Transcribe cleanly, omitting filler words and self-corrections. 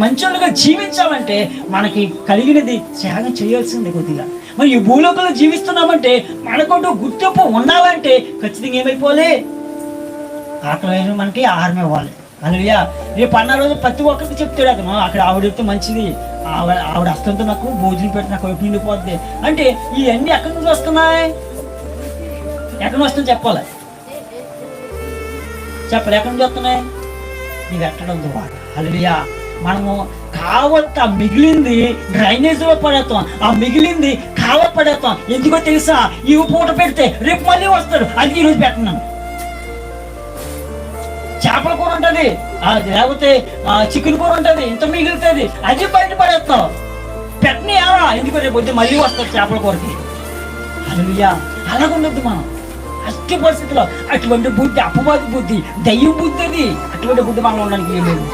మంచోళ్ళుగా జీవించాలంటే మనకి కలిగినది త్యాగం చేయాల్సిందే కొద్దిగా. మరి ఈ భూలోకంలో జీవిస్తున్నామంటే మనకంటూ గుర్తింపు ఉండాలంటే ఖచ్చితంగా ఏమైపోవాలి? ఆకలి మనకి ఆహారం ఇవ్వాలి. అలా రేపు అన్న రోజు ప్రతి ఒక్కరికి చెప్తాడు అతను, అక్కడ ఆవిడైతే మంచిది, ఆవిడ హస్తంతో నాకు భోజనం పెట్టి నాకు వైపు నిండిపోద్ది అంటే ఇవన్నీ ఎక్కడి నుంచి వస్తున్నాయి? ఎక్కడి వస్తుంది చెప్పాలి, చెప్పాలి. ఎక్కడి నుంచి వస్తున్నాయి? నీవు ఎట్టడం ద్వారా. అలా మనము కావత మిగిలింది డ్రైనేజ్లో పడేస్తాం, ఆ మిగిలింది కావ పడేస్తాం. ఎందుకో తెలుసా? ఈ పూట పెడితే రేపు మళ్ళీ వస్తాడు, అది ఈరోజు పెట్టినాను. చేపల కూర ఉంటుంది, లేకపోతే చికెన్ కూర ఉంటుంది, ఇంత మిగులుతుంది, అది బయట పడేస్తాం. పెట్టని ఎలా? ఎందుకు రేపు వద్దు మళ్ళీ వస్తాడు చేపల కూరకి. అలా అలాగుండద్దు మనం. అట్టి పరిస్థితిలో అటువంటి బుద్ధి, అపవాది బుద్ధి, దయ్యం బుద్ధి, అది అటువంటి బుద్ధి మనలో ఉండడానికి ఏం లేదు.